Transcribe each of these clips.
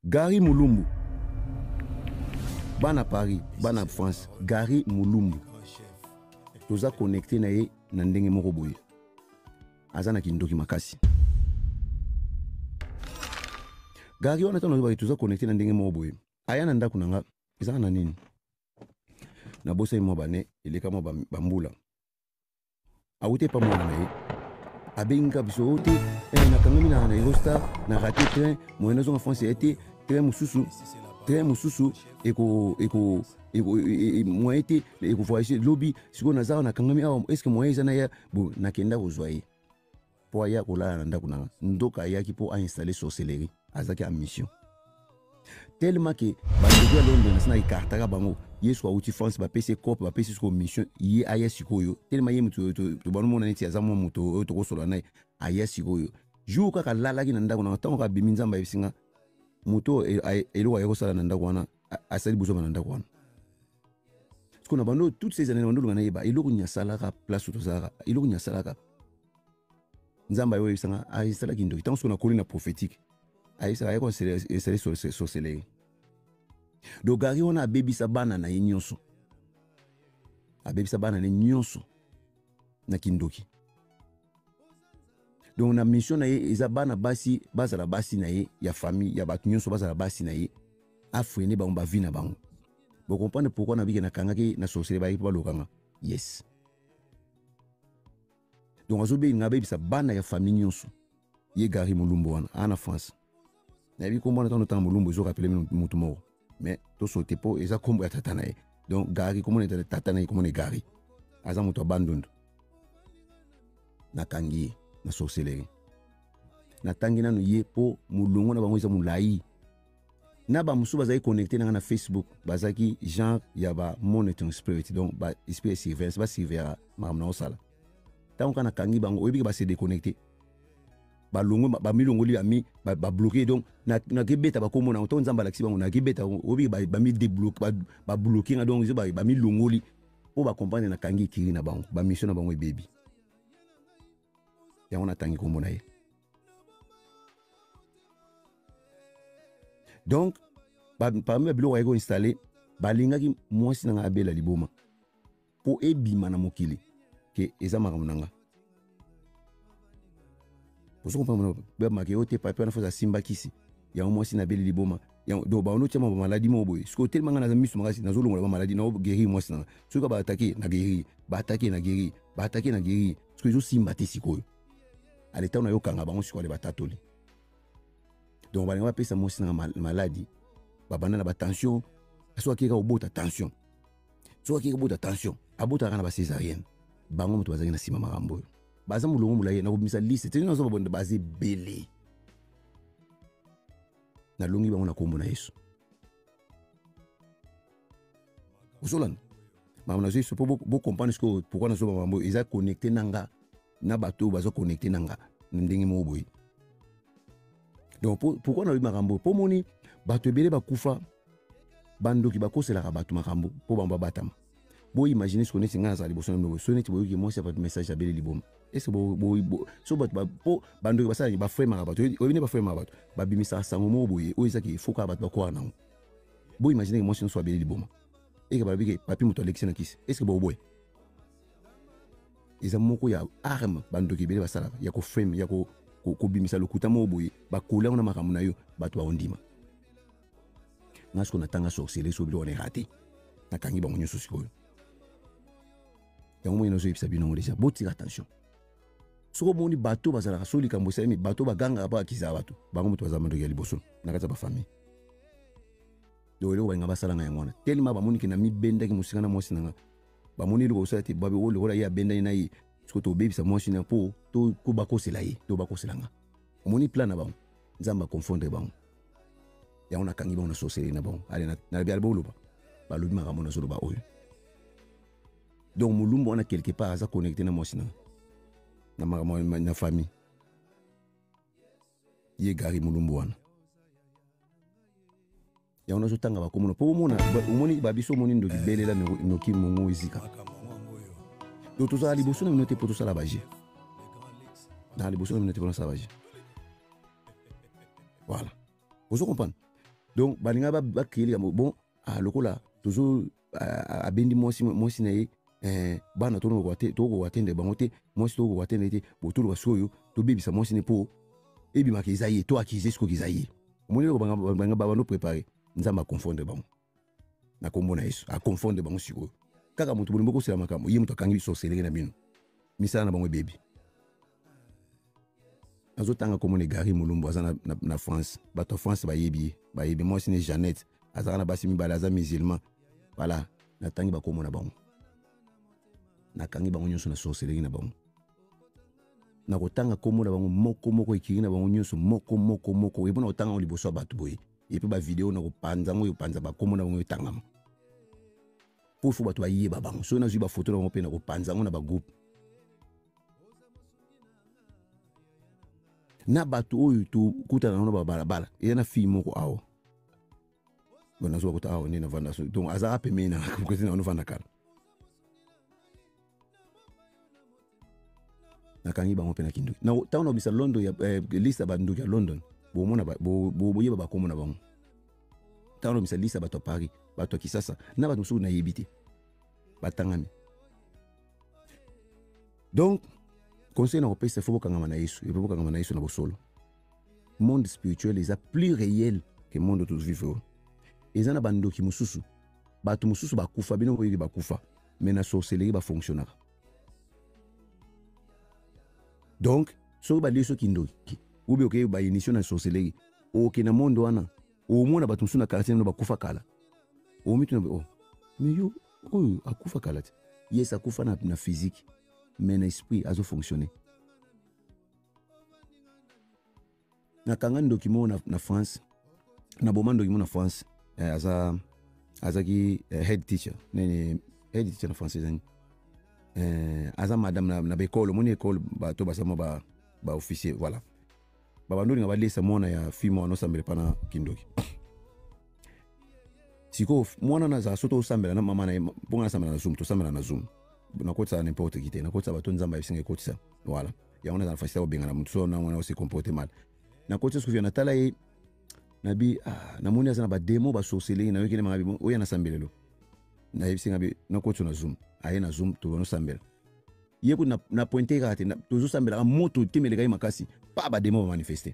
Gary Mulumbu. Bana Paris, bana France, Gary Mulumbu. Toza connecté na ye na ndenge moko boye. Azana kindoki makasi. Gary wana tano ba toza connecté na ndenge moko boye. Aya na ndako nanga ezana na nini? Na bosa mo bane eleka mo bambula. Awute pa mwana na ye. Abenga biso ote na kangami na Eurostar na raté train moyena zo en France été train mususu eko moyete eko voyager lobby siko na zao na kangami awa est-ce que moyen zana ya bo nakenda kozwaye po ya kolala na ndako nanga ndoka yaki po a installer sorcellerie azaki a mission tellement que bandeko Londres na ikartaka bango yesu auti France ba PC cop ba PC siko mission ye aya sikoyo tellement ye mutu to banu mona neti azamo mutu to kosola na aya sikoyo jour kaka lala ki na ndako na tango ka bimi nzamba yesinga mutu elo wa yekosala na ndako wana asali buzo na ndako wana siko na bando toutes ces années bando ngana yeba elo kunya salaka place to zaka elo kunya salaka nzamba yo yesanga ayisala kindo tango siko na kolina prophétique ayisala yeko c'est sorcellerie. Donc Gary on a baby sabana na nyonso. A baby sabana na nyonso na kindoki. Donc na mission na ye ezabana basi bazala basi na ye ya famille ya batu nyonso bazala basi na ye afrene ba on vie na bango. Vous comprenez pourquoi na biki na kangaki na sorcellerie ba lokanga. Yes. Donc azobe na baby sabana ya famille nyonso. Ye Gary Mulumbu wana ana France. Na bi komona tant temps Mulumbu zo rappeler mutu moko. Mais tout ce tipo et ça comme ya tata nae donc Gary comment est tata nae comment est Gary aza moto abandonne na kangi na sorcellerie na tangi na no ye po mulungu na bango za mulai na ba musu bazai connecté na Facebook bazaki genre ya ba monitoring spirit donc ba spirit surveillance ba surveiller mamna osala tant kana kangi bango oyebi ba se déconnecter ba longo ba milongo li ami ba bloquer donc na gebeta ba komona to nzamba laksi bango na gebeta obi ba mi débloquer ba bloquer na donc ba milongo li po ba comprendre na kangi kiri na bango ba mission na bango baby ya on atangi komona ye donc parmi ba bilo wa installer ba lingaki mwasi na abela liboma po ebima na mokili ke ezama kamunanga. Pour ce qu'on peut dire, ma kéoté papa na fosa simba kisi. Ya au moins si na beli liboma. Ya do ba ono chama maladie mo boy. Sko tellement ngana misu magasi na zolongo ba maladie na guéri moi sina. Suka ba attaquer na guéri, ba attaquer na guéri, ba attaquer na guéri. Sko zo simba te sikoyo. Aleta na yo kanga bango siko le batatoli. Donc ba nga pesa mo sina maladie. Ba banana ba tension. Aso akika obota tension. So akika obota tension. Abota kana ba césarienne. Bango mutu bazaki na sima marambo. Baza mulongo mulaye na komisa liste tena zo babonde baze belé na longi bango na kombo na Yesu usolan mama na Yesu po comprendre ce que pourquoi na zo mambo ils a connecté nanga na bato bazo connecté nanga ndenge mo boy donc pourquoi na makambo po moni bato belé bakufa bandoki bakosela ka bato makambo po bamba batama bo imaginer ce qu'on est singa za liboso na sonné ti boyoki moi c'est pas message abeli liboma est-ce que so bat po bando ba sala ba frère marabato obine ba frère marabato ba bimisa sango mo boye o izaki foka bat ba ko na bo imaginer que moi so abeli liboma et que ba biki papi moto election na kisi est-ce que bo boy ils amoko ya arme bando ki bele ba sala ya ko frame ya ko bimisa lokuta mo boye ba kola na makamu na yo bato ba ondima ngasko na tanga sorcellerie so bilo on est raté na kangi ba monyo sosiko. Ya mwana zo yipsa bino ngolisa botira attention soko moni bato bazala soli kambo sa mi bato baganga ba kiza bato bango mutu bazama ndoki ya liboso na kata ba famille do lelo banga basala nga ngona tellement ba moni kina mi benda ki musika na mosi nanga ba moni lo so ati babe o le ya benda ina yi soko to baby sa mosi na po to ko bakosela yi to bakosela nga moni plan na bango nzamba confondre bango ya ona kangi bango na sorcellerie na bango ale na bial bolo ba lobi makamo na solo ba oyo. Donc Mulumbu on a quelque part à connecter na mosina na na famille ye Gary Mulumbu wana ya ona zotanga ba komono po mona umoni babiso moni ndo kibelela no kimungu izika do to za liboso na minote poto sala baje na liboso na minote poto sala baje voilà vous comprenez donc balinga ba créer bon lokola toujours abendi mwasi na ye bana to ko watende bango te mwasi to ko watende te botulu basoyo to bebisa mwasi ne po ebimaka eza ye to akize siko kiza ye omoni ko banga bano préparer nzamba confondre bango na kombo na Yesu a confondre bango siko kaka mutu boni boko sela makambo ye mutu akangi sorcellerie na bino misala na bango bebi azotanga komone Gary Mulumbu aza na France bato France bayebi mwasi ne Jeannette azaka na basi mibale aza musulman voilà natangi bakomo na bango nakangi bango nyonso na sorcellerie na bango nakotanga komo na bango moko ekiri na bango nyonso moko ebona otanga ngo liboso bato boye epe ba video na kopanza ngo yopanza bakomo na bango etangama pour fo bato bayeba bango so na zwi ba photo na bango pe na kopanza ngo na ba groupe na bato oyo to kutana na ba balabala ena fi moko awo bona zo kota awo ni na vanda so donc azara pe mena ko tina no vanda kala na kangi bango pe na kindu na tauna bisa London ya lista ba nduki ya London bo mona bo yeba ba komo na bango tauna bisa lista ba to Paris ba to Kisasa na ba musu na yebite batangami donc conseil na kopesa faut kangama na Yesu et faut kangama na Yesu na bosolo monde spirituel est plus réel que monde tous vivre ezana bandoki mususu batu mususu bakufa bino boyi bakufa mais na sorcellerie ba fonctionner donc so ba liso kindoki ube okay ba initiation na sorcellerie okay na monde wana o mona batu mususu na quartier no bakufa kala o mitu na mais yo akufa kala yes akufa na physique mais l'esprit a fonctionné. Na kanga ndokimo na France, na boma ndokimo na France, azaki head teacher, head teacher na français zani. Aza madame na bekolo, moni école ba to basama ba officier, voilà. Baba ndoli ngaba lesa mona ya fimo no sambele pana kindoki. Siko mwana na za soto sambela na mama na bonga sambela na Zoom, to sambela na Zoom. Na kotsa n'importe qui te na kotsa bato nzamba bisinga kotsa voilà ya on a facile obenga na mutu so na mwana se comporter mal na kotsa sufia na tala ye na bi na moni azana ba demo ba sorcellerie na yekene mangabi oya na sambelelo na bisinga bi na kotsa na Zoom aye na Zoom to no sambela yeku na pointer kate na to zo sambela moto temelega makasi pa ba demo ba manifester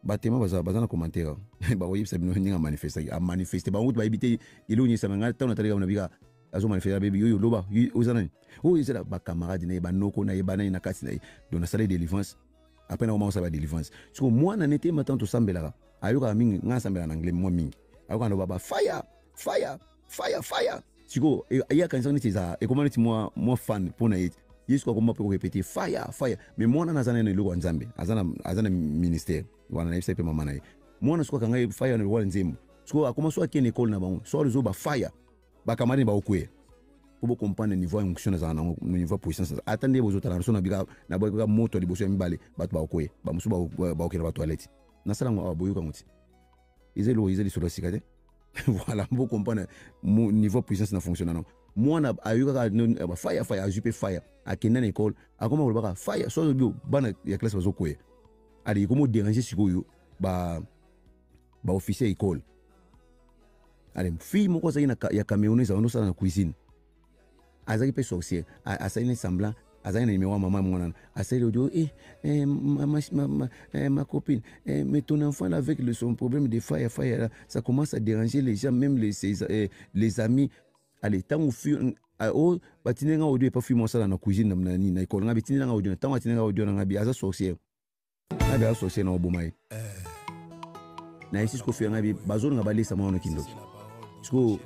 ba tema bazana commentaire ba woyibisa bino ndinga manifester ba wutu ba ibite ilo nyisa manga ta na tala na biga azo manifester baby yo loba ozana izela ba camarade na ba noko na yebana na kati na dona sala délivrance après na commence ba délivrance so moi na nete matin to sambela ayoka mingi nga sambela na anglais moi mingi ayoka no baba fire siko ya kanisa ni tiza e comment moi fan pona yet yesu ko mpa ko répéter fire mais moi na zana na lugo nzambe azana ministère wana na yesa pe mama na moi na siko kanga fire na lugo nzembo siko akoma so akene école na bango so rezo ba fire ba camarade ba okwe pour comprendre niveau fonction za na niveau puissance attendez vos autres na bika na boka moto liboso ya mibale bato ba okwe ba musu ba okela ba toilette na sala ngo aboyuka nguti izeli solo sikate voilà pour comprendre niveau puissance na fonctionne non moi na ayuka ka fire ajupe fire akenda na école akoma ko baka fire so bio bana ya classe bazo kwe ali komo déranger sikoyo ba officier école. Allez, fille moko za ya Camerounaise on sala na cuisine. Azaki pe sorcier, asa ina semblant, asa ina numéro maman mwana. Asa le audio ma copine, mais ton enfant avec son problème de fire ça commence à déranger les gens même les amis. Allez, tant ou fille batinenga audio pas fille mo sala na cuisine na école nga bitinenga audio, tant batinenga audio na bi asa sorcier. Abi asa sorcier na obomai. Na isi ko fi nga bi bazone nga balisa mo no kindo. Parce que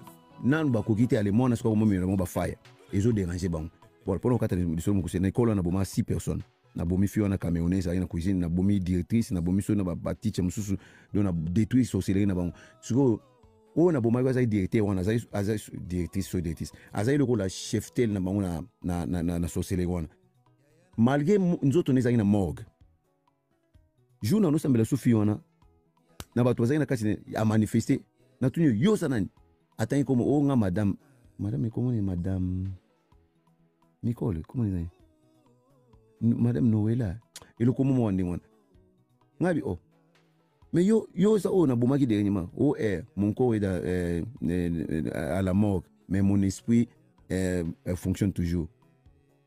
nan ba kokite ale mona sko mo mira mo ba fire ezo déranger bango bon pour okata de so mo ko na école na boma 6 personnes na bomi fio na camerounaise na cuisine na bomi directrice na bomi so na ba teacher mususu do na détruire sorcellerie na bango sko o na boma za directeur wana za directrice azai le ko la chef tel na bango na sorcellerie wana malgré nzoto ne za na morgue jour no sambela so fio na ba to za na kati a manifester na tunyo yo sanani attends comme nga madame comment est madame Nicole comment est madame Noëlla et le comment on dit ngabi Mais yo ça on a bomaki dernièrement. Oh mon corps est à la mort, mais mon esprit fonctionne toujours.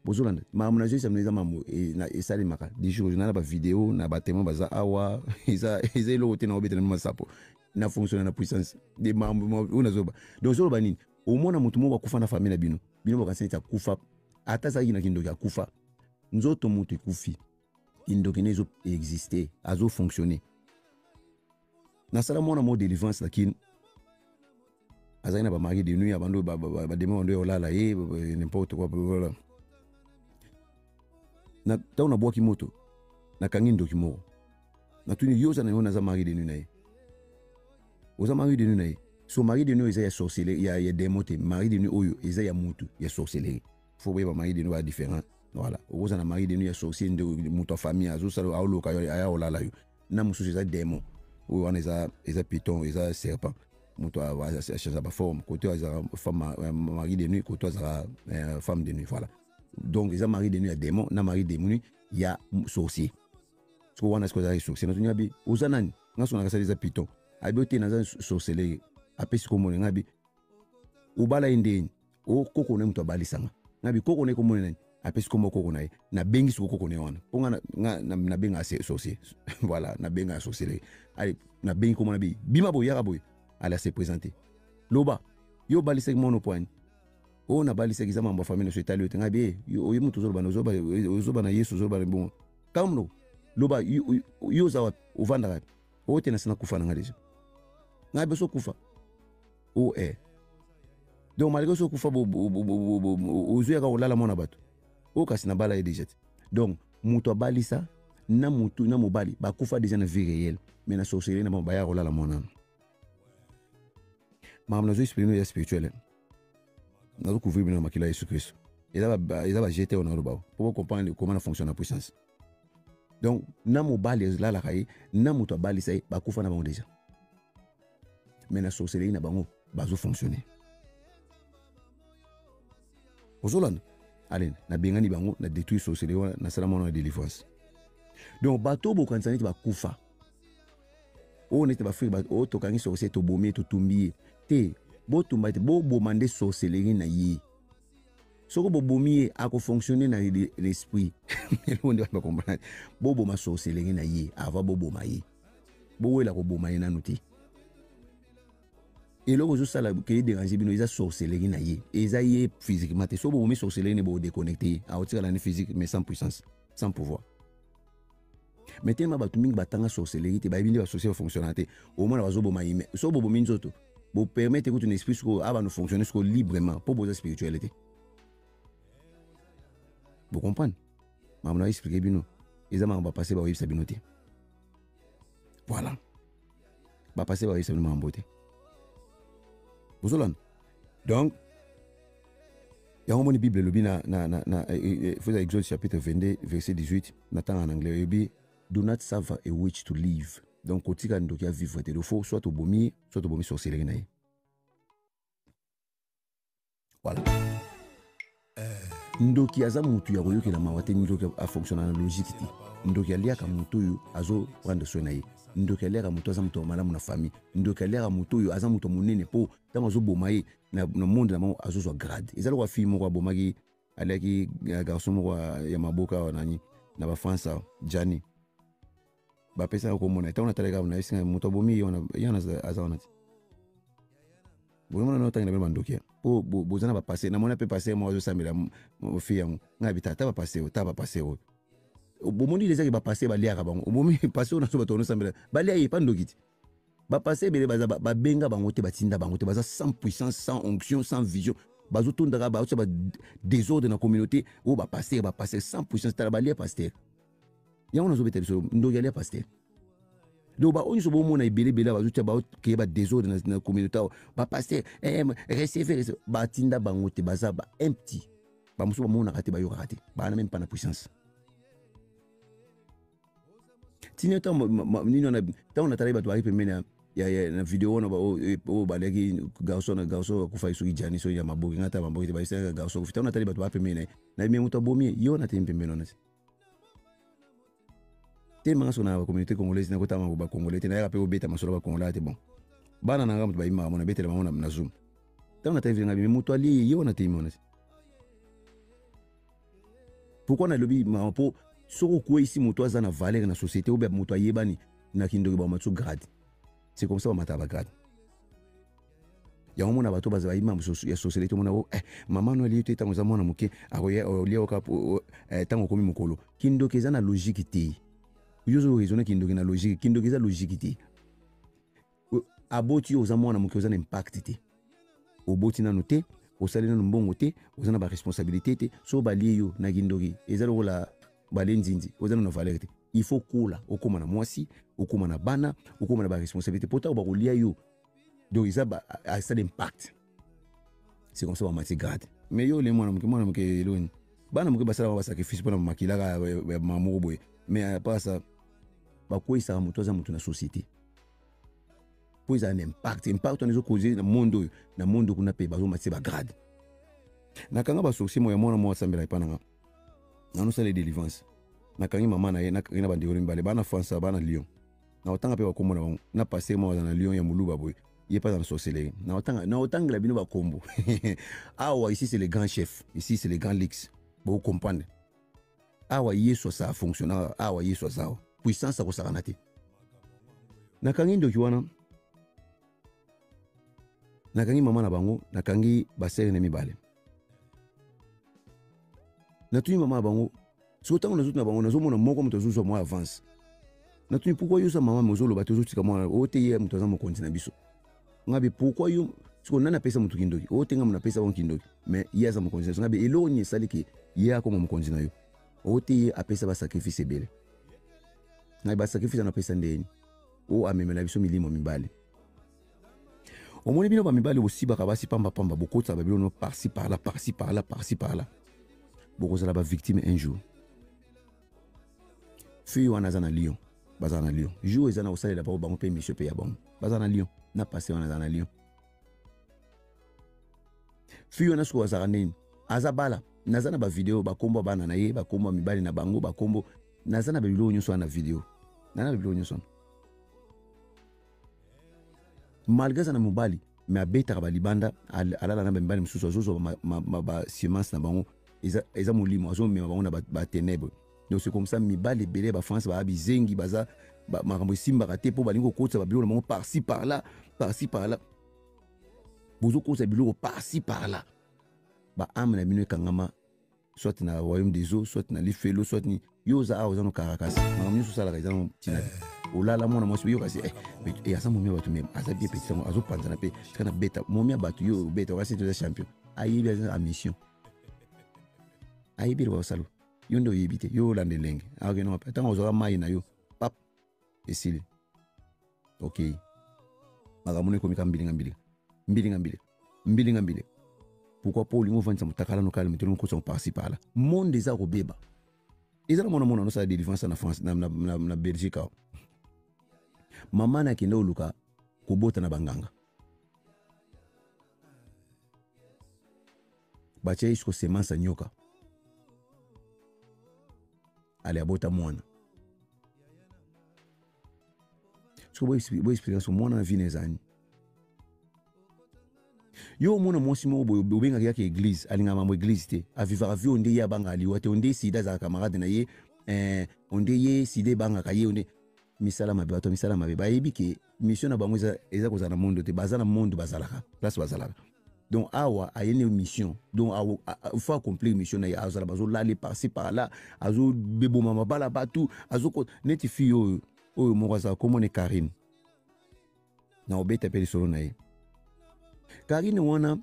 Bozolanda, ma mon agence ça me mamu et ça les maka. Des jours na ba vidéo na ba témoin baza awa, isa lo tena obete na masapo. Na fonctionne na puissance. Des mambo on azoba. Donc zo ba nini? Au moins na mutu mo ba kufa na famille na bino. Bino ba kasenta kufa. Ata sa yina kindo ya kufa. Nzoto mutu kufi. Indokine zo exister, azo fonctionner. Na sala mona mo délivrance lakini azaina ba mari de nuit abando ba demo ndo olala n'importe quoi voilà. Na tauna boki moto na kangi ndoki mo. Na tuni yoza na yona za mari de nuit na ye. Oza mari de nuit na ye. So mari de nuit ya sorcellerie ya démoté, mari de nuit oyo eza ya mutu ya sorcellerie. Faut ba mari de nuit va différent. Voilà. Oza na mari de nuit ya sorcier ndo mutu famille azo sala aolo ka ya olala yo. Na musu eza démon. Ou on eza python, eza serpent. Mutu a changer ba forme. Côté eza femme mari de nuit, côté eza femme de nuit, voilà. Donc eza mari de nuit ya démon, na mari de nuit ya sorcier. Ce qu'on a ce que ça sorcier. Na tunya bi ozanani, ngaso na kasa eza python. Abi ote na za sorcellerie. Apesi ko mona ngabi. Ubala indeni. O koko ne mutu abalisanga. Ngabi koko ne ko mona nani. Apesi ko moko na ye. Na bengi su koko ne wana. Ponga na benga sorcier. Voilà, na benga sorcellerie. Allez, na bengi ko mona bi. Bima bo yara boy. Allez se présenter. Loba, yo balise mono point. O na balise ki zama mba famille so Italie ngabi yo mutu zo bana zo bana Yesu zo bana bon. Kamno. Loba yo za uvanda. O tena sana kufa na ngadeja. Ngabi so kufa. O donc malgré so kufa ozuya ka olala mona bato. O kasi na bala déjà. Donc mutu abalisa na mutu na mobali ba kufa déjà na vie réelle. Mais na sorcellerie na ba ya olala mona. Ma amna zo exprimer spirituel. Na zo couvrir bino makila Yesu Christ. Ils va jeter on ba pour comprendre comment fonctionne la puissance. Donc na mobali là la kai na mutu abalisa ba kufa na ba déjà. Mais na sorcellerie na bango bazo fonctionner. Ozolanda allez na bengani bango na détruire sorcellerie na salama na délivrance. Donc bato bo kanzani ba kufa. O nete ba frère ba o to kangi sorcellerie to bomie to tumbi te bo tumba te bo bomande sorcellerie na yi. Soko bo bomie a ko fonctionner na l'esprit. On ne va pas comprendre. Bo boma sorcellerie na yi avant bo boma yi. Bo wela ko boma yi na nuti. Et là, vous savez que les dérangés, ils ont sorcellerie na ye. Ils ont physiquement. Si vous avez sorcellerie, vous pouvez déconnecter. À haute la physique, mais sans puissance, sans pouvoir. Mais tellement que vous avez sorcellerie, vous avez sorcellerie fonctionnelle. Au moins, vous avez une sorte de minzoto. Vous permettez que votre esprit soit fonctionner librement pour votre spiritualité. Vous comprenez? Je vais expliquer bien. Ils ont passé par la beauté. Voilà. Ils ont passé par la beauté. Donc, il y a un Bible, le Exode chapitre 22, verset 18, en anglais, il dit, do not suffer a witch to live. Donc, quand tu as vivre, il faut soit au bomi, sorcellerie. Voilà. Ndoki aza mutu ya koyoki na mawate ndoki a fonctionner na logique ti. Ndoki alia ka mutu yu azo prendre soin na ye. Ndoki alia ka mutu aza mutu malamu na famille. Ndoki alia ka mutu yu aza mutu munene po tama zo bomaye na monde na mo azo zo grade. Ezala kwa fille moko bomaki alaki garçon moko ya maboka nani na ba France Jani. Ba pesa ko mona tawna talega na isinga mutu bomi yana aza wana. Bon, on a entendu le ndoki. Po bozana ba passer na mona pe passer mo zo samela mo fille yango. Ngabita ta ba passer o. Bomondi les gens ba passer ba liaka bango. Bomi passer on a so ba tono samela. Ba lia yi pa ndokiti. Ba passer bele ba benga bango te ba tinda bango te ba sans puissance, sans onction, sans vision. Ba zo tondaka ba ba désordre na communauté o ba passer sans puissance ta ba lia passer. Yango na zo bete so ndoki lia passer. Donc ba onyo so bo mona ibele bela ba zutia ba ke ba désordre na communauté ba passer recevoir ba tinda bango te baza ba empty ba muso ba mona kate ba yo kate ba na même pas na puissance tinyo ta nino na ta on a tali ba to aripe mena ya na vidéo na ba o ba leki garçon ku fa isuki jani so ya maboki ngata maboki te ba isa garçon ku fita on a tali ba to aripe mena na me muto bomi yo na tempe mena na tellement sur la communauté congolaise na kota ba congolais te na rappelé obeta masolo ba congolais te bon bana na ngamu ba ima mona betela mona na zoom tant na tv ngabi muto ali yo na timona pourquoi na lobi ma po soko ko ici muto aza na valeur na société ou bien muto ayebani na kindoki ba matsu grade c'est comme ça ba mata ba grade ya mona bato baza ima ya société mona o mama no ali te tango za mona muke akoye olia okapo tango komi mukolo kindoki eza na logique te yozo raisonner kindoki na logique kindoki eza logique te aboti oza mwana muke oza na impact te oboti nanu te osali nanu mbongo te oza na ba responsabilité te so balie yo na kindoki eza lokola bale nzinzi oza na valeur te il faut kula okoma na mwasi okoma na bana okoma na ba responsabilité pota ba kolia yo donc eza ba ça l'impact c'est comme ça ba mati grade mais yo le mwana muke eloni bana muke basala ba sacrifice pona makilaka mamoko boye mais pas ça bakwesa muto za mutu na société pois un impact on les causer na mondo kuna pe bazo matse ba grade nakanga ba sourcil mo ya mwana mo sambela ipananga nanu sala délivrance nakangi mama na ye nakanga ba ndiro mbale bana France bana Lyon na otanga pe bakomona na passer mo na Lyon ya muluba boy il pas dans sorcellerie na otanga la bino ba kombo awa ici c'est les grands chefs ici c'est les grands leaks bo comprendre awa yeso ça fonctionne awa yeso ça puissance ko sakana te nakangi ndoki wana nakangi mama na bango nakangi basere na mibale natuni mama na bango so tango nazutu na bango nazomona moko moto azuzu mo avance natuni pourquoi yo sa mama mozolo batozo tika mwana oteye moto za mokonzi na biso ngabe pourquoi yo siko nana pesa moto kindoki otenga mona pesa bon kindoki mais yaza mokonzi ngabe eloni saliki ya ko mokonzi na yo oteye apesa ba sacrifice bele ngabe ba sacrifice na pesa ndeni o amemela biso milimo mibale omoni bino ba mibale aussi bakabasi pamba bokota ba bino par-ci par-là bokozala ba victime un jour fille wana za na Lyon baza na Lyon jour ezana osalela ba bango pe monsieur pe ya bango baza na Lyon na passé wana za na Lyon fille wana so azara nini azabala nazana ba video bakombo bana na ye bakombo mibale na bango bakombo nazana ba bilo nyuso na video nana ba bilo nyuso malgré ça na mobali mais abeta ba libanda alala na mbali msusu azozo ba semence na bango eza molimo azo mema bango na ba ténèbres donc c'est comme ça mibali belé ba France ba bizengi baza makambo simba raté po balingo kotsa ba bilo na bango par-ci par-là bozo kotsa bilo par-ci par-là ba amna mino kangama soit na royaume des eaux soit na lifelo soit ni yoza a ozano Caracas makambo so sala kaza no tina olala mona mwasi yo kasi asa momia batu même asa bien petit azo panza na pe kana beta momia batu yo beta kasi to champion ayibi a mission ayibi ba salo yo ndo yibite yo landelenge ako no pa tango zo mai na yo pap esili okay makamune ko mikambilinga mbili pourquoi pas lingo vantsa mutakala no kala mitelo ko son par-ci par-là monde eza ko beba ezala mona no sa délivrance na France na Belgique mama na kende oluka kobota na banganga bacha isko semence nyoka ale abota mwana so bo experience mwana na vie nezani yo mona mwasi mo bobenga yake église alinga mambo église te avivara vie onde ya banga aliwa te onde sida za camarade na ye onde ye sida banga ka ye onde misala mabe bato misala mabe bayebi ke mission na bango eza kozana mondo te bazana mondo bazalaka place bazalaka donc awa ayene mission donc il faut accomplir mission na ya azala bazo lali par-ci par-là azo bebo mama bala batu azo neti fi oyo mokaza komone Karine na obeta pe solo na ye Karine wana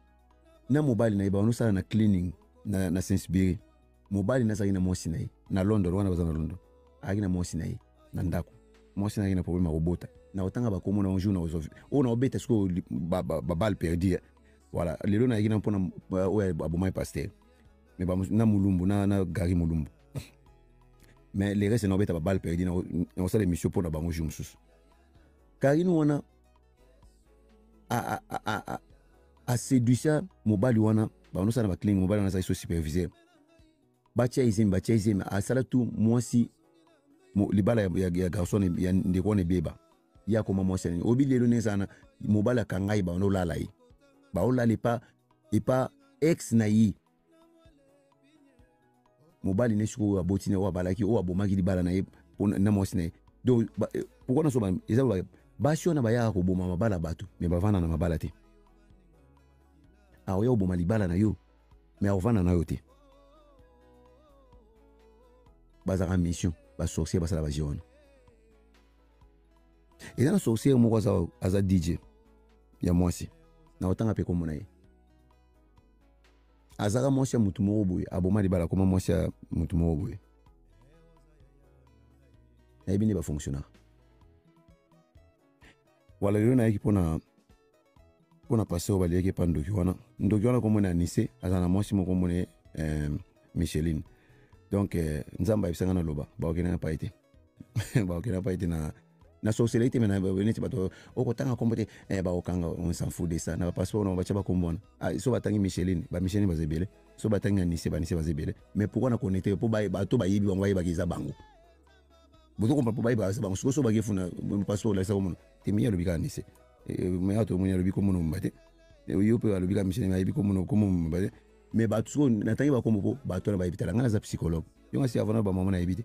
na mobile na ye ba sala na cleaning na Saint-Sibéry mobile na zaki na mosi na ye na London wana bazana London aki na mosi na ye na ndako mosi na ye na problème robota na otanga ba komona un jour na ozovi na obeta sko ba balle perdue voilà lelo na yina mpona oya abomai pasteur mais ba na mulumbu na gari mulumbu mais les restes na obeta ba balle perdue na osala émission pona bango jour mususu Karine wana a séduisa mobali wana ba sala ba cleaning mobali wana sa superviseur bacha izemi asala tout mwasi libala ya garçon ya ndeko ne beba ya koma mwasi obi lelo nezana mobala kangai ba no lala yi ba o lala pas ex na yi mobali ne shuko abotine o balaki o abomaki libala na ye na mwasi na ye donc pourquoi na so ba ezaba basio na ba ya ko boma mabala batu me bavana na mabala te aoya oboma libala na yo me avana na yo te bazaka mission ba sorcier basala ba jiona eza na sorcier moko aza DJ ya mwasi na otanga pe komona ye azaka mwasi ya mutu moko boye aboma libala koma mwasi ya mutu moko boye nayebi nde bafonctionnaka wala lelo nayeki mpona pase oyo baliyeki epa ndoki wana komona anise aza na mwasi moko komona Micheline donc nzambe ayebisanga na loba baokende na pai te baokende na pai te na sorcellerie te me na neti bato okotanga kombo te baokanga on s'en fout de ça na bapasseport na batia bakombo wana so batangi Micheline bamicheline baza ebele so batangi anise banise baza ebele mais pourquoi na connecte po bato bayebi bango bayebaki eza bango boto kompa po bayeba eza bango so bagefuna passeport laisa komona te mi alobi kaka anise mais ato moni alobi komona mba te yo mpe alobi kaka Micheline ayebi komona mba te mais bato soko natangi bakombo po bato na bayebi tala ngai naza psychologue yo ngasi avana bamama na yebi te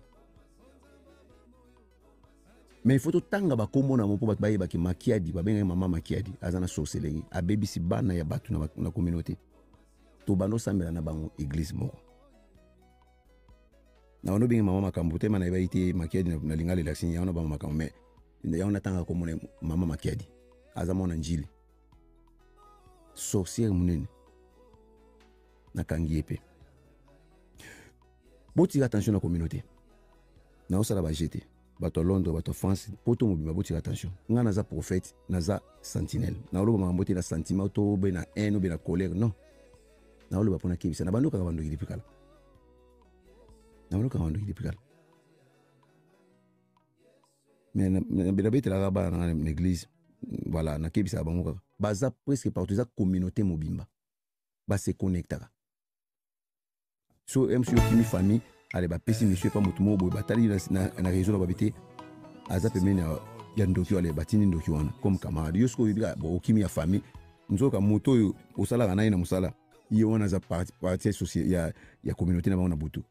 mais il faut totanga bakombo na mo po bato bayebaki Makiadi babengaki mama Makiadi aza na sorcellerie abebisi bana ya bato na communauté to bando sambela na bango église moko na ono bengi mama makambo te mana yeba ite Makiadi na lingala relaxing ya ono ba makambo mais ya ono tanga kombo na mama Makiadi aza mona njili sorcière munene na kangi epe botika attention na communauté na osala ba jeté bato Londres bato France poto mobima botika attention nga naza prophète naza sentinelle na oloba makambo te na sentiment to be na haine be na colère non na oloba pona kebisa na bandoka bandoki dipikala na bandoka bandoki dipikala mais na betela ba na l'église voilà na kebisa bango baza presque partout za communauté mobimba ba se connectaka so MC Okimi famille ale ba pesi monsieur pa mutu mo boy batali na réseau na babité aza pemene ya ndoki ale batini ndoki wana comme camarade yosko bibika bo Okimi ya famille nzoka moto yo osala na ina musala ye wana za partie sociale ya communauté na bango na butu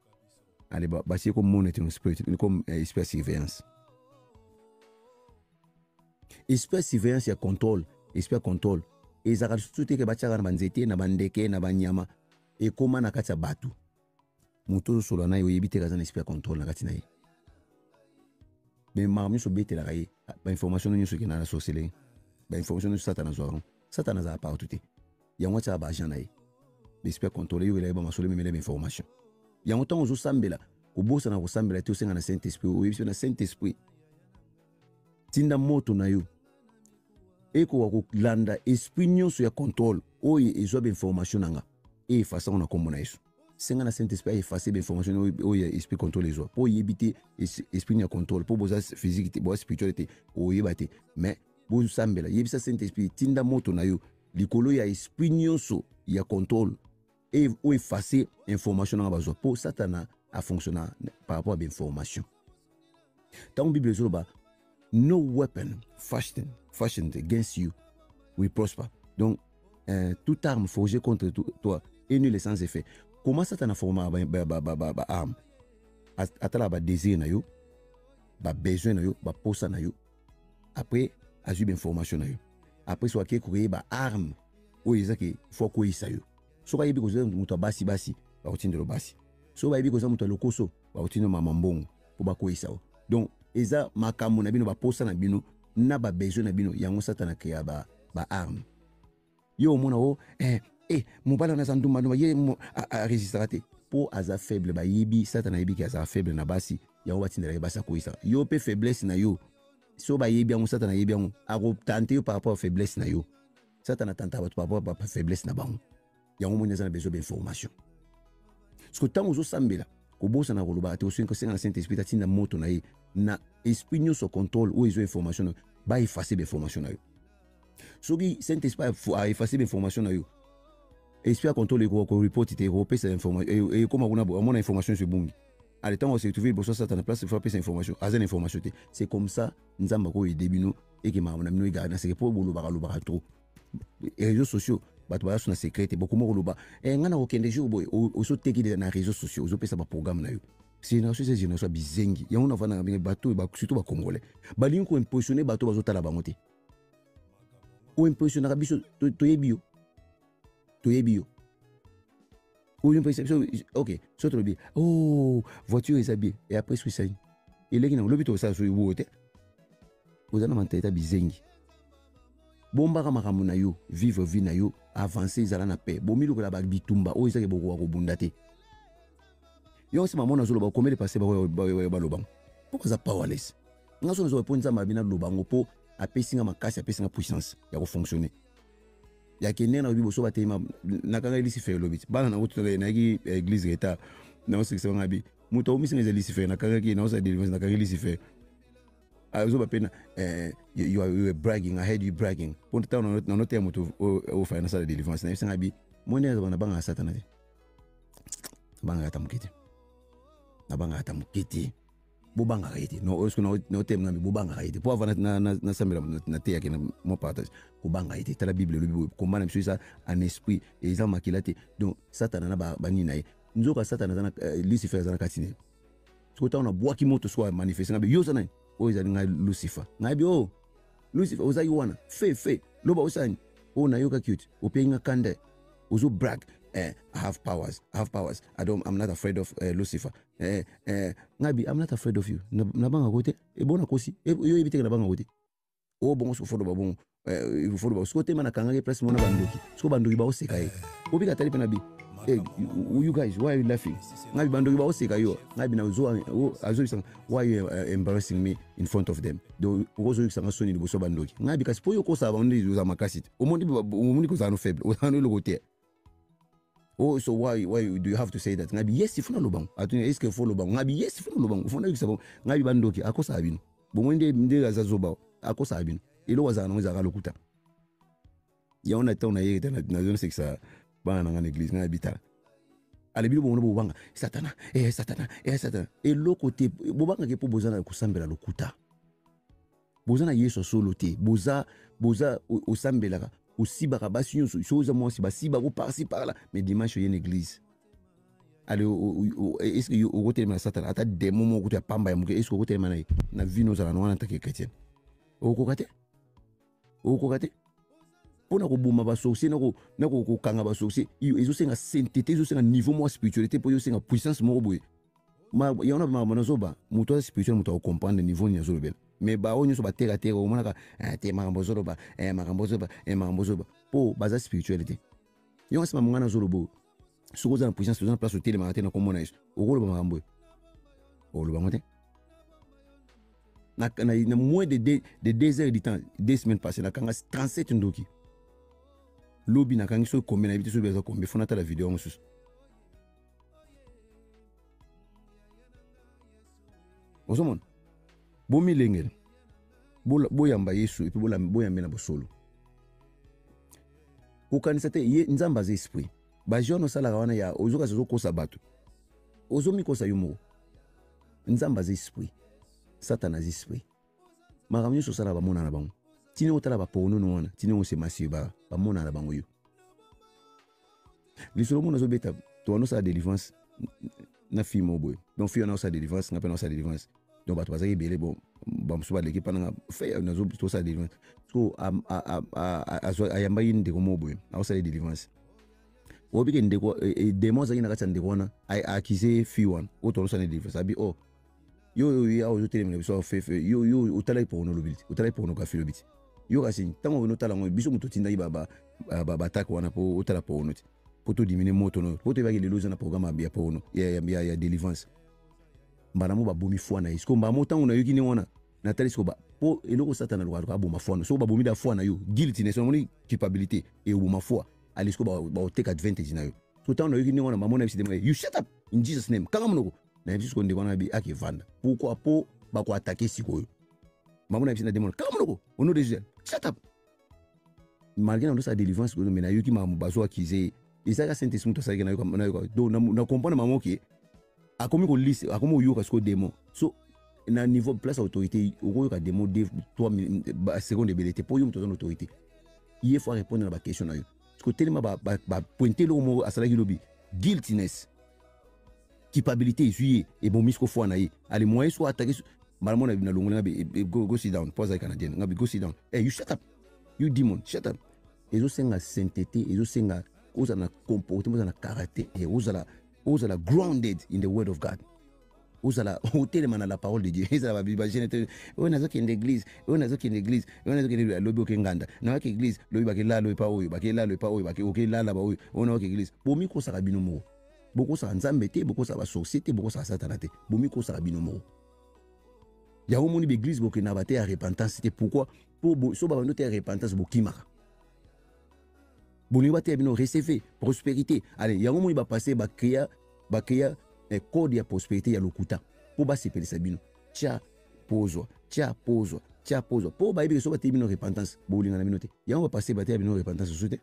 ale ba sie comme monitoring spirit comme espèce surveillance ya contrôle espèce contrôle ezaka surtout ke batiaka na banzete na bandeke na banyama ekoma na kati ya batu moto solo na yo yebi te kaza na espèce contrôle na kati na ye mais makambo nyonso betelaka ye bainformation nyonso ekenda na sorcellerie bainformation nyonso satana azala partout te yango atiaka baagent na ye baespèce contrôle yo elaya bamasolo ememele bainformation yango ntango ozosambela kobosana kosambela te osenga na saint esprit oyebisi na saint esprit tinda moto na yo ekoka kolanda esprit nyonso ya contrôle oyo ezwa bainformation nanga eefasa ngo na kombo na yesu senga na saint esprit efase bainformation oyo esprit contrôle ezwa po oyebi te esprit ya contrôle po boza physique te boza spirituel te oyeba te mais bosambela yebisa saint esprit tinda moto na yo likolo ya esprit nyonso ya contrôle oyo efase information nanga bazwa po satana afonctionna par rapport à bainformation ntango bible ezoloba no weapon fashioned against you will prosper. Donc, toute arme forgée contre toi est nulle et sans effet. Comment ça t'en a formé arme? Atala ba désir na yo, ba besoin na yo, ba posa na yo. Après, azu ba information na yo. Après, soit que courir ba arme. O ezaki faut ko isa yo. So ba yebi ko zo muto basi ba otindelo basi. So ba yebi ko zo muto lokoso ba otindelo mamambongo po ba ko isa yo. Donc eza makambo na bino ba posa na bino na ba besoin na bino yango satana créa ba arme yo mona o mobala na zanduma no ye a résister te po aza faible ba yibi satana yibi ki aza faible na basi yango batindela basa ko isa yo pe faiblesse na yo so ba yibi yango satana yibi yango a tenter yo par rapport à faiblesse na yo satana tenta par rapport à faiblesse na bango yango mona za na besoin d'information parce que tango zo sambela ko bosa na koloba te osenga senga na saint esprit atinda moto na ye na esprit nyonso contrôle ou izo information ba effacer l'information na yo soki saint esprit a effacer l'information na yo esprit contrôle ko report te ko pesa information e comme kuna amona information sur bungi allez tant on se retrouve pour ça dans place faire plus information azen information c'est comme ça nzamba ko débino et que maman amino garder c'est pour bolo bara trop les réseaux sociaux bato ba sona secret beaucoup mo loba ngana ko kende jour boy o so teki na réseaux sociaux zo pesa ba programme na yo c'est une génération bizengi ya on va na bato ba surtout ba congolais ba ligne ko impressionner bato ba zo tala ba ngote o impressionner biso to yebio ou une perception, ok, soit trop bien. Oh, voiture est habillée. Et après, je suis ça. Et là, il y a ça sur le bout. Vous avez un mentalité bizengi. Bomba kama na yo, vivre vie na yo, avancer ils na paix. Bomi lo la bitumba, o isa ke boko ko bundate. Yo se maman na zo lo ba combien de passer ba lobang. Pourquoi ça powerless? Nga so zo ponza mabina lobango po apesinga makasi apesinga puissance ya ko fonctionner. Ya kene na bibo so batema nakanga Lucifer lobit bana na utole na ki église reta na o sekse ngabi muto umisi ngeze Lucifer nakanga ki na o sa deliverance nakanga Lucifer azo bapena you are bragging, I heard you bragging pour ta na no terme to o fa na sa deliverance na ngabi mone za bana banga satana te banga atamukete na banga atamukete bo banga kaiti no osko no terme ngabi bo banga kaiti pour avoir na samela na te yake na mo partage ko banga kaiti ta la bible le bible ko mana mso ça en esprit et ils ont makilate donc satana na ba nina ye nzoka satana na Lucifer za na katine so ta na boaki moto so manifester ngabi yo sana o izali nga Lucifer ngabi o Lucifer oza yuwana fe loba osani o na yoka cute o penga kande ozo brag I have powers. I'm not afraid of Lucifer. Ngabi, I'm not afraid of you. Nabanga kote. E bona kosi. Yo ebite na banga kote. O bongo so fodo babon. Il faut le côté mana kangage press mona bandoki. Sko bandoki ba oseka e. Obi ka tali penabi. Hey, you guys, why are you laughing? Ngabi bandoki ba oseka yo. Ngabi na azo bisanga, why you embarrassing me in front of them? Do ozo bisanga soni liboso bandoki. Ngabi kasi po yo kosa ba ondi uza makasi. Omondi ko za no faible. O za no logote. Oh, so why do you have to say that? Ngabi yes ifuna lobang. Atuni est-ce que faut lobang? Ngabi yes ifuna lobang. Ufuna yusaba. Ngabi bandoki akosa abino. Bomwende ndega za zoba akosa abino. Ilo wazana ngeza ka lokuta. Ya ona tona yeke na zone sexa bana na l'église ngabi ta. Ale bilo bomono bobanga satana. Satana. Et l'autre côté bobanga ke po bozana kusambela lokuta. Bozana yeso solo te. Boza osambela aussi barabasi nyonso chose moi si basiba ko par-ci par-là mais dimanche il y a une église allez est-ce que au côté de Satan ata des moments où tu as pamba est-ce que au côté de na vie nous allons en tant que chrétien au kokate pona ko buma ba sosi na ko kanga ba sosi izo senga sainteté izo senga niveau moi spiritualité pour yo senga puissance mo boye ma yona ma manazoba muto spirituel muto comprendre niveau ni zo bel mais ba onyo so ba tera o monaka te makambozo ba makambozo po baza spiritualité yo ngasa mangana zo lobo soko za puissance zo na place au télé matin na komona iso o lo ba makambo o lo ba ngote na moins de 2 heures de temps 2 semaines passées na kanga 37 ndoki lobi na kanga so combien na bitu so beza combien fona ta la vidéo ngosus osomon bomi lengel boyamba yesu et puis boyamba na bosolo kokanisa te ye nzamba za esprit bajono sala wana ya ozoka zo kosa bato ozomi kosa yumo nzamba za esprit satana za esprit makamnyo so sala ba mona na bango tini otala ba pono no wana tini o se masiba ba mona na bango yo lisolo mona zo beta to no sa délivrance na fimo boy donc fi on a sa délivrance na pe na sa délivrance donc bato bazaki belé bon bamsuba l'équipe pendant fait na zo to sa délivrance so ayamba yinde ko moboy na sa délivrance obike ndeko démon zaki na kati ndeko na ai accusé fi wan o to sa délivrance abi oh yo ya o tele mena biso fe yo utala pour no lobiti utala pour no ka fi lobiti yo kasi tango no tala ngo biso muto tinda baba attaque wana po utala pour no pour to diminuer moto no pour te ba le loza na programme ya pour no ya délivrance mbana mo ba bomi foi na isko mba mo tango na yuki ni wana na tali sko ba po eloko satana lo ka boma foi no so ba bomi da foi na yo guiltiness moni culpabilité et boma foi ali sko ba take advantage na yo so tango na yuki ni wana mama na biside you shut up in Jesus name kanga mnoko na biso ndeko na bi akivanda pourquoi po ba ko attaquer sikoyo mama na biside demon kanga mnoko au nom de Jésus shut up malgré na sa délivrance ko mais na yuki mamu bazo accuser isaka Saint-Esprit to sa na yo do na comprendre mama ke akomi ko liste akomi oyoka siko démon so na niveau place autorité okoyoka démon 3 secondes ebele te po yo moto aza na autorité ye faut répondre na baquestion na yo siko telema bapointe eloko moko asalaki lobi guiltiness culpabilité ezwi ye ebomi siko foi na ye ale moyen so attaqué malamu na longoli ngabi go sit down pose like canadien ngabi go sit down hey you shut up you demon shut up ezosenga sainteté ezosenga ozala na comportement ozala na caractère et ozala grounded in the word of God ozala otelema na la parole de Dieu ezala babibagene oyo nazokende église oyo nazokende église oyo nazokende lobi okenganda nawaki église lobi bakelala epa oyo bakelala epa oyo bakelala ba oyo oyo nawaki église bomi kosaka bino moko bokosaka nzambe te bokosaka basorcier te bokosaka satana te bomi kosaka bino moko yango moni baeglise bokenda bate ya repentance te pourquoi po so babando te ya repentance bokimaka bolingi bate ya bino recevoir prospérité allez yango moni bapase bakrea code ya prospérité ya lokuta po basepelisa bino tia pozwa po bayebi so bate bino repentance bolinga na bino te yango bapase bate ya bino repentance so te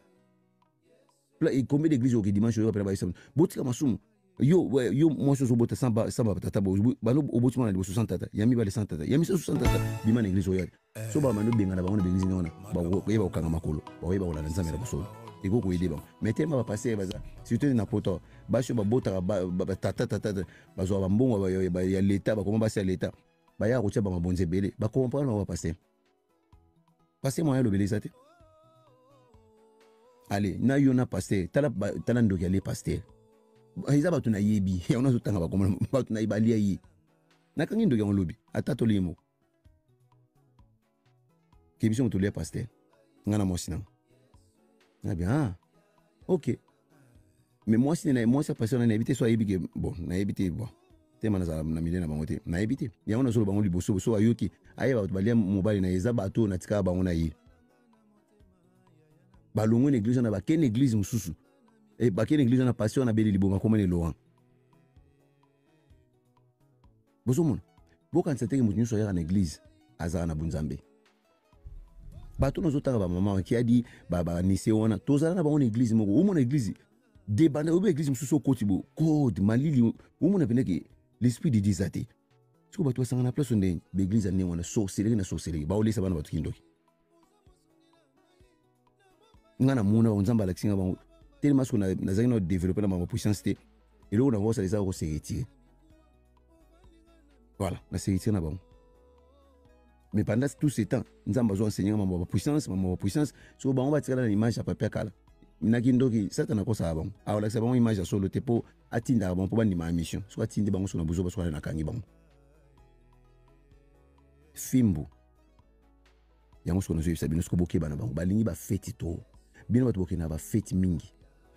et combien d'églises au dimanche yo pela ba botika masumu yo moi so bota samba tata bano oboti mona liboso tata yami ba le tata yami so tata bima na église oyo so ba mano benga na bango na église ngona ba yeba okanga makolo ba yeba olala nzambe na boso et ko yede ba mais tema ba passer baza surtout na poto ba so ba bota ba tata ba zo ba mbongo ba ya l'état ba comment ba c'est l'état ba ya ko tia ba mabonze belé ba comprendre ba passer moi le belé te allez na yo na passer tala ndoki aller passer eza bato na yebi ya ona zotanga bakoma bato na ibali yi nakangi ndoki ya lobi atato limo kebisi moto lia pasteur ngana mwasi na na bien ok mais mwasi na pasteur na éviter soit yebike bon na éviter bon tema na milieu na bango te na éviter ya ona zolo bango liboso so ayoki aye bato balia mobali na eza bato na tika bango na yi balongo na église na ba ken église mususu et bakene église na passion na beli libonga comme les Laurent bozomona bokanisa teke mutu nyonso ayaka na église azala na bunzambe bato nozotanga ba mama qui a dit ba nise wana tozala na bango na église moko omona église débanda obe église mususu okoti bo code malili omona peneke l'esprit de disate siko bato basanga na place onde ba église ane wana sorcellerie ba olesa bana bato kindoki ngana mona onzamba alaksinga bango tellement qu'on a développé la puissance et là on a voir ça les a retirer voilà la série na bon mais pendant tout ce temps nous avons besoin enseigner ma puissance so ba on va tirer l'image à papa kala na kindoki ça na ko ça bon alors là c'est bon image sur le tepo atinda bon pour ba mission so atinde bango so na besoin parce qu'on na kangi bon fimbo yango so na zo sabino so boke bana bango balingi ba fête to bino bato bokena ba fête mingi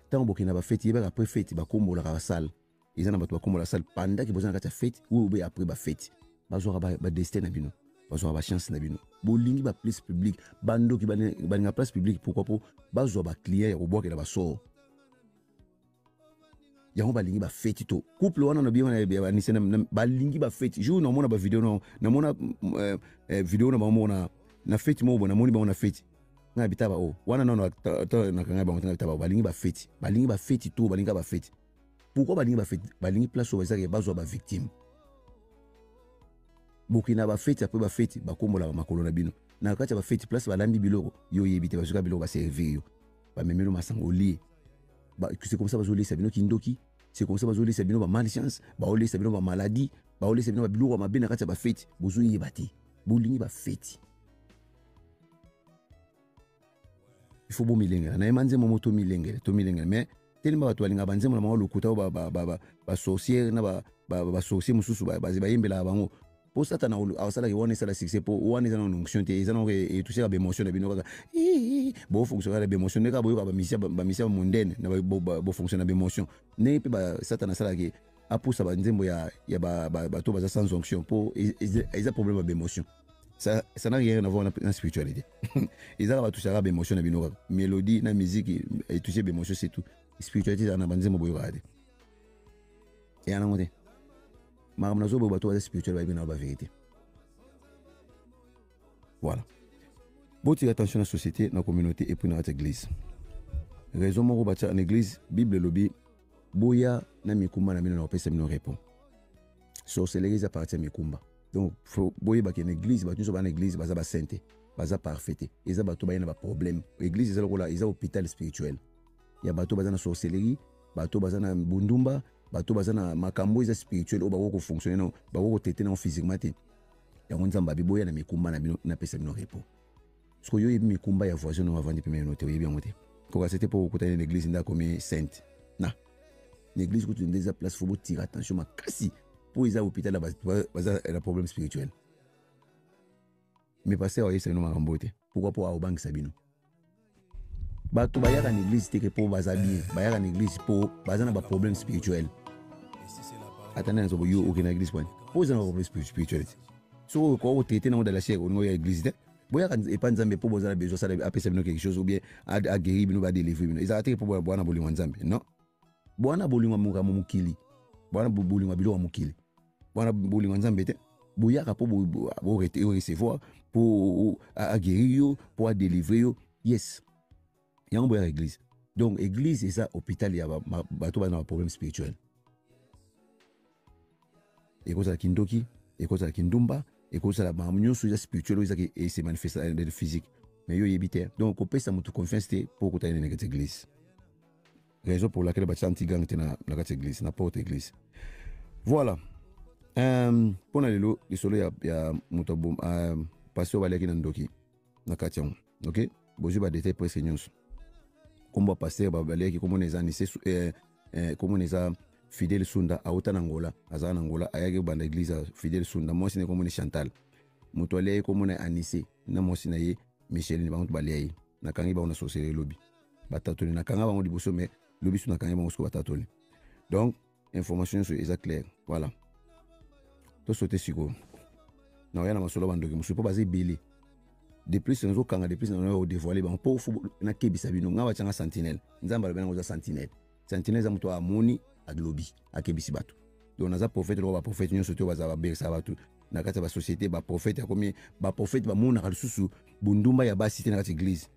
tant bokena ba fête yeba après fête ba kombola ka salle ezana bato ba kombola salle pendant que bozana ka fête ou be après ba fête bazora ba destin na bino bazora ba chance na bino bolingi ba place publique bando ki balinga place publique pourquoi pas bazora ba client ya koboka na ba sort yango balingi ba fête to couple wana na biona ba nisena balingi ba fête jour na mona ba vidéo na mona vidéo na ba mona na fête mo bona moni ba na fête na bitaba o wana nono na kanga ba motanga bitaba balingi ba fête to balinga ba fête pourquoi balingi ba fête balingi place au ezaki bazo ba victime bokina ba fête après ba fête ba kombola makolo na bino na kati ba fête place balambi biloko yo yebite ba suka biloko ba servir yo ba memelo masango li ba c'est comme ça bazo li sabino kindoki c'est comme ça bazo li sabino ba malchance ba oli sabino ba maladie ba oli sabino ba biloko ma bina kati ba fête bozo yebati bolingi ba fête il faut bomilengela na emanze moto milengela mais tellement bato balinga banzemo na bango lokuta ba sorcier na ba sorcier mususu ba yembela bango po satana awasala ki wana sala succès po wana za na onction te ezana ke toucher ba émotion na bino kaka bo fonctionner ba émotion ne ka boyo ba misia mondaine na bo fonctionner ba émotion ne pe ba satana sala ki apusa ba nzembo ya ba to ba sans onction po eza problème ba émotion. Ça n'a rien à voir avec la spiritualité. Ils ont touché à l'émotion, la mélodie, la musique, et toucher l'émotion, c'est tout. La spiritualité, c'est un abandon de mon regard. Et en amont, ma maman a dit la spiritualité, c'est la vérité. Voilà. Bon, tu attention à la société, dans la communauté et puis dans l'église. Raison, moi, en église, Bible, lobby, boya, na mikuma, na mina, na opesa, mina, répond. sorcellerie eza parti ya mikumba. Donc boyeba ke na église bato nyonso bana église baza basente baza parfaite eza bato bayena baproblème. Église eza lokola eza hôpital spirituel ya bato baza na sorcellerie, bato baza na bundumba, bato baza na makambo eza spirituel oyo bakoko fonctionner no bakoko traiter na physiquement te. Yango nzamba biboya na mikumba na bino na pesa bino repos. Parce que yo yebi mikumba ya voisin no avandi pemé no te yebi yango te. Koka c'était pour kutana na église nda comme sainte. Na. L'église que tu ndeza place faut tirer attention makasi pour les hôpital baza la problème spirituel. Mais passer oye c'est no makambo te. Pourquoi pour abangi sabino? Bato bayaka na église te pour baza bien, bayaka na église pour baza na ba problème spirituel. Attendez nzo yo aucune église point. Pose un problème spirituel. So ko traiter dans la chair au église te. Boyaka epa nzambe pour boza besoin ça apesa bino quelque chose ou bien à guérir bino ba délivrer bino. Ils arrêtent pour boana bolingo nzambe. Non. Boana bolingo muka mukili. Boana bolingo bilo mukili. Boana bolingo nzambe te. Boyaka pour recevoir pour à guérir yo, pour délivrer yo. Yes. Yango boya église. Donc église c'est ça hôpital ya bato ba na problème spirituel. Et cause la kindoki, et cause la kindumba, et cause la mamunyo sur spirituel et se manifeste dans le physique. Mais yo yebite. Donc on peut ça mutu confiance pour côté na église. Raison pour laquelle ba chanti gang na église, na porte église. Voilà. Pour lelo le solo ya mutu bom pasteur balaki na ndoki na katian. OK? Bozu ba détail presque nyonso. Kombo pasteur babaleki komo neza ni komo neza Fidèle Sunda auta Angola azana Angola ayage banda église Fidèle Sunda moi sine komo ni Chantal mutole komo na Anissé na moi sine ye Michel ni bantu balei na kangi ba on associé lobby batatoli na kanga ba on liboso mais lobby suna kangi ba on sko batatoli. Donc information sur exact clair. Voilà to sauter siko na yana masolo bandoki musu po baze belé de plus nzo kanga de plus na dévoiler ba po na kebisa bino nga wachanga sentinelle nzamba lo bena sentinelle sentinelle za muto amoni aglobi akebisi bato. Donc naza prophète lo ba prophète nyo soto baza ba bersa bato na kati ba société ba prophète ya komi ba prophète ba mona ka susu bundumba ya basi te na kati église.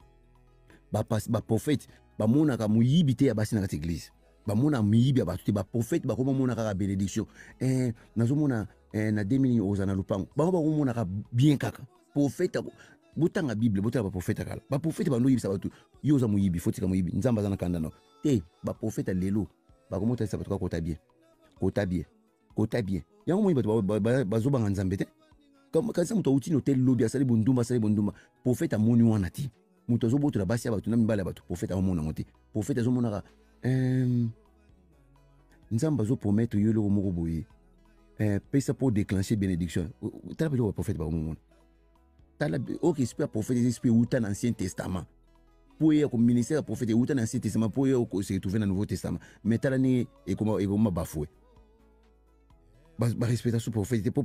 Ba prophète ba mona ka muyibite ya basi na kati église. Ba mona muyibi ya bato te ba prophète ba komo mona ka bénédiction. Nazo mona na 2000 ozana lupango. Ba mona ka bien kaka. Prophète botanga Bible botanga ba prophète kala. Ba prophète ba no yibisa bato. Yo za muyibi foti ka muyibi. Nzamba za na kanda no. Te ba prophète lelo ba komo ta sabato kota bien. Kota bien. Yango mo bato bazo banga nzambe te. Comme quand ça muto uti no tel lobby asali bondumba prophète amoni wana ti. Muto zo boto la basi bato na mbala bato prophète amona ngote. Prophète zo mona ka nzamba zo promettre yo lo moko boye. Pesa pour déclencher bénédiction. Tala pe le prophète ba mona. Tala OK esprit prophète esprit uta dans Ancien Testament. Pour y comme ministère prophète uta dans Ancien Testament pour y se retrouver dans Nouveau Testament. Mais tala ni et comment bafoué. Ba respecter ce prophète pour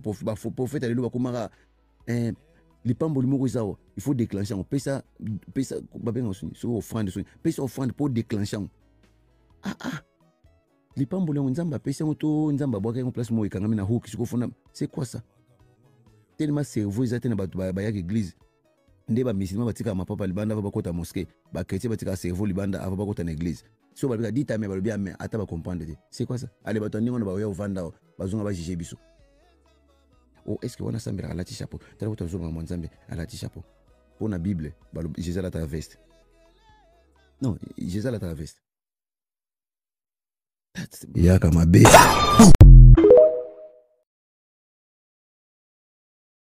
prophète alelo ba komara les pamboli moko zao il faut déclencher on pesa ba benga so offrande so pesa offrande pour déclencher. Les pamboli on nzamba pesa to nzamba boka en place mo ikangami na hoki siko fona c'est quoi ça tellement cerveau ils atteint ba ya église nde ba musulman batika mapapa libanda va bakota mosquée ba chrétien batika cerveau libanda ava bakota na église so ba bika dita me ba bien mais ata ba comprendre c'est quoi ça allez ba toni ngona ba yo vanda bazonga ba juger biso. Oh est-ce que on a sambira la chapeau tala ko zo ba nzambe ala chapeau pour na Bible ba Jésus la ta veste non Jésus la ta veste ya kama be